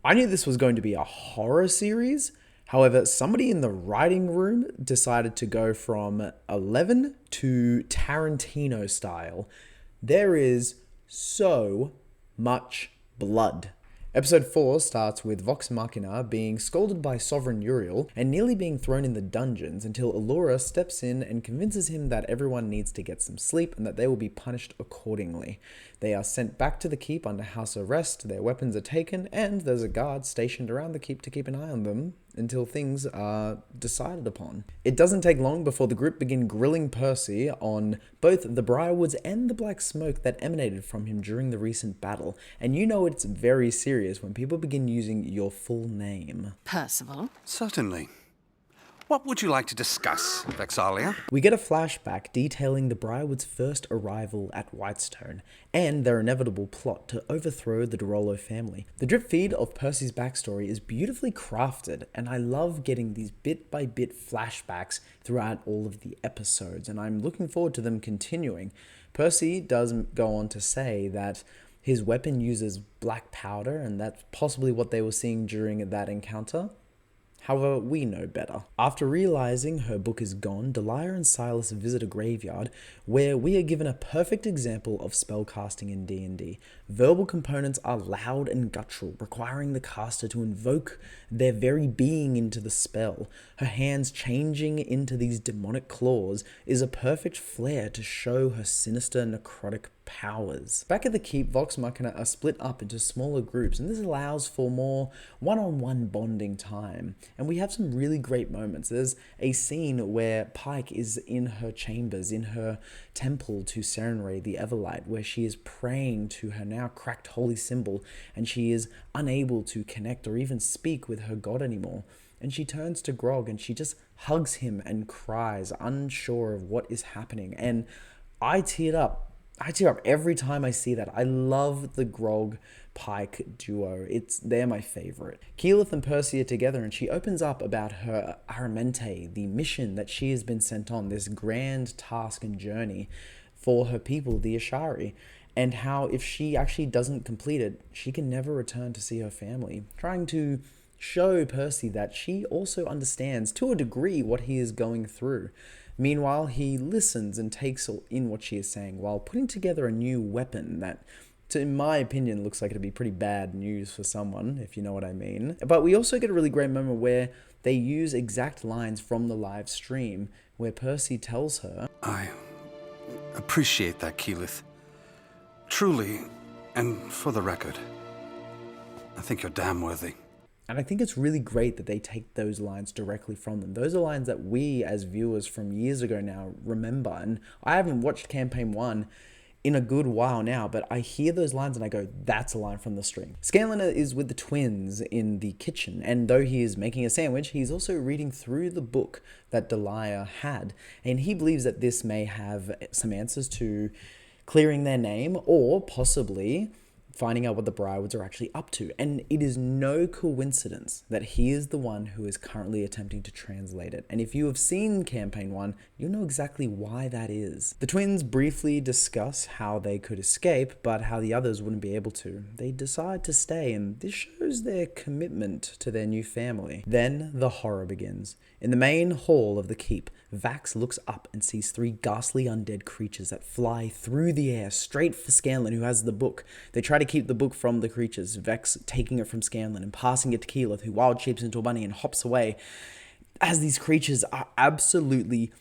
I knew this was going to be a horror series. However, somebody in the writing room decided to go from 11 to Tarantino style. There is so much blood. Episode 4 starts with Vox Machina being scolded by Sovereign Uriel and nearly being thrown in the dungeons until Allura steps in and convinces him that everyone needs to get some sleep and that they will be punished accordingly. They are sent back to the keep under house arrest, their weapons are taken, and there's a guard stationed around the keep to keep an eye on them until things are decided upon. It doesn't take long before the group begin grilling Percy on both the Briarwoods and the black smoke that emanated from him during the recent battle, and you know it's very serious when people begin using your full name. Percival? Certainly. What would you like to discuss, Vexalia? We get a flashback detailing the Briarwoods' first arrival at Whitestone, and their inevitable plot to overthrow the Dorolo family. The drip feed of Percy's backstory is beautifully crafted, and I love getting these bit-by-bit flashbacks throughout all of the episodes, and I'm looking forward to them continuing. Percy does go on to say that his weapon uses black powder, and that's possibly what they were seeing during that encounter. However, we know better. After realizing her book is gone, Delia and Silas visit a graveyard where we are given a perfect example of spellcasting in D&D. Verbal components are loud and guttural, requiring the caster to invoke their very being into the spell. Her hands changing into these demonic claws is a perfect flair to show her sinister necrotic powers. Back at the keep, Vox Machina are split up into smaller groups, and this allows for more one-on-one bonding time. And we have some really great moments. There's a scene where Pike is in her chambers, in her temple to Serenray the Everlight, where she is praying to her now cracked holy symbol, and she is unable to connect or even speak with her god anymore. And she turns to Grog and she just hugs him and cries, unsure of what is happening. And I tear up every time I see that. I love the Grog Pike duo. They're my favorite. Keyleth and Percy are together, and she opens up about her Aramente, the mission that she has been sent on, this grand task and journey for her people, the Ashari, and how if she actually doesn't complete it, she can never return to see her family, trying to show Percy that she also understands to a degree what he is going through. Meanwhile, he listens and takes in what she is saying while putting together a new weapon that, in my opinion, looks like it'd be pretty bad news for someone, if you know what I mean. But we also get a really great moment where they use exact lines from the live stream where Percy tells her, I appreciate that, Keyleth. Truly, and for the record, I think you're damn worthy. and I think it's really great that they take those lines directly from them. Those are lines that we as viewers from years ago now remember. And I haven't watched Campaign 1 in a good while now, but I hear those lines and I go, that's a line from the stream. Scanlan is with the twins in the kitchen, and though he is making a sandwich, he's also reading through the book that Delia had. And he believes that this may have some answers to clearing their name or possibly finding out what the Briarwoods are actually up to. And it is no coincidence that he is the one who is currently attempting to translate it. And if you have seen Campaign 1, you'll know exactly why that is. The twins briefly discuss how they could escape, but how the others wouldn't be able to. They decide to stay, and this shows their commitment to their new family. Then the horror begins. In the main hall of the keep, Vax looks up and sees 3 ghastly undead creatures that fly through the air straight for Scanlan, who has the book. They try to keep the book from the creatures, Vex taking it from Scanlan and passing it to Keyleth, who wild shapes into a bunny and hops away, as these creatures are absolutely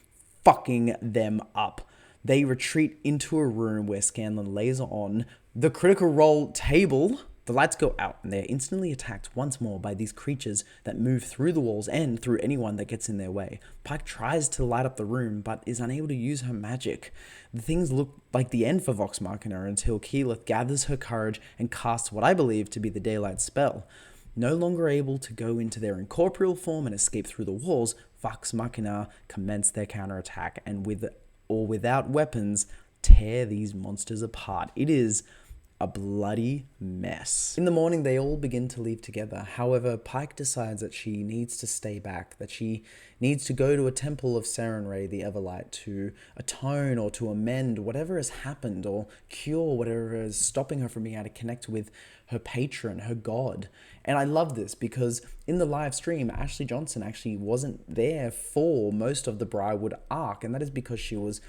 fucking them up. They retreat into a room where Scanlan lays on the critical role table. The lights go out and they are instantly attacked once more by these creatures that move through the walls and through anyone that gets in their way. Pike tries to light up the room but is unable to use her magic. The things look like the end for Vox Machina until Keyleth gathers her courage and casts what I believe to be the daylight spell. No longer able to go into their incorporeal form and escape through the walls, Vox Machina commence their counterattack and with or without weapons tear these monsters apart. It is a bloody mess. In the morning, they all begin to leave together. However, Pike decides that she needs to stay back, that she needs to go to a temple of Sarenrae the Everlight to atone or to amend whatever has happened or cure whatever is stopping her from being able to connect with her patron, her god. And I love this because in the live stream, Ashley Johnson actually wasn't there for most of the Briarwood arc, and that is because she was,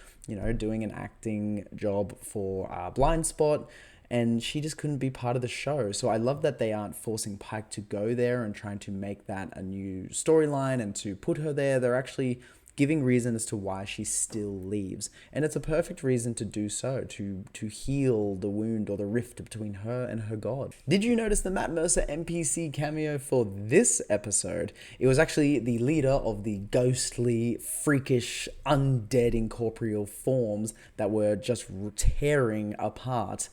doing an acting job for Blind Spot, and she just couldn't be part of the show. So I love that they aren't forcing Pike to go there and trying to make that a new storyline and to put her there. They're actually giving reason as to why she still leaves. And it's a perfect reason to do so, to heal the wound or the rift between her and her god. Did you notice the Matt Mercer NPC cameo for this episode? It was actually the leader of the ghostly, freakish, undead incorporeal forms that were just tearing apart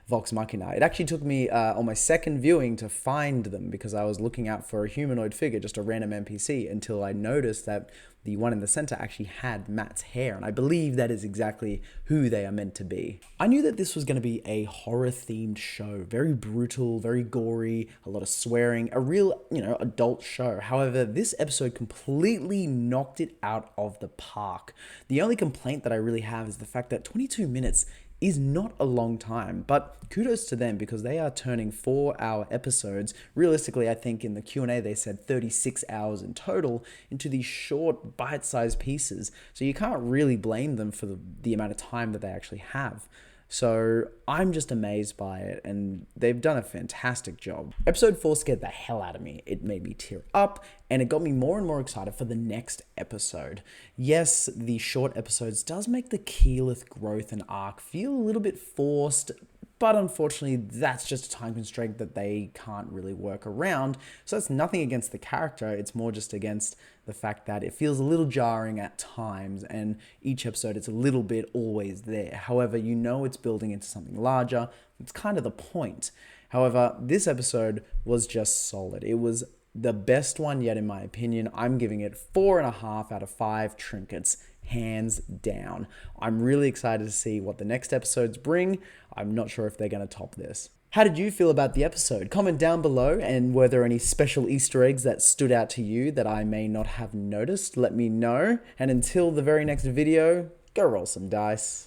Vox Machina. It actually took me on my second viewing to find them because I was looking out for a humanoid figure, just a random NPC, until I noticed that the one in the center actually had Matt's hair, and I believe that is exactly who they are meant to be. I knew that this was going to be a horror-themed show, very brutal, very gory, a lot of swearing, a real, adult show. However, this episode completely knocked it out of the park. The only complaint that I really have is the fact that 22 minutes is not a long time, but kudos to them because they are turning 4-hour episodes. Realistically, I think in the Q&A they said 36 hours in total into these short bite-sized pieces. So you can't really blame them for the amount of time that they actually have. So I'm just amazed by it, and they've done a fantastic job. Episode 4 scared the hell out of me. It made me tear up, and it got me more and more excited for the next episode. Yes, the short episodes does make the Keyleth growth and arc feel a little bit forced, but unfortunately, that's just a time constraint that they can't really work around. So it's nothing against the character. It's more just against the fact that it feels a little jarring at times, and each episode it's a little bit always there. However, it's building into something larger. It's kind of the point. However, this episode was just solid. It was the best one yet, in my opinion. I'm giving it 4.5 out of 5 trinkets. Hands down. I'm really excited to see what the next episodes bring. I'm not sure if they're going to top this. How did you feel about the episode? Comment down below, and were there any special Easter eggs that stood out to you that I may not have noticed? Let me know. And until the very next video, go roll some dice.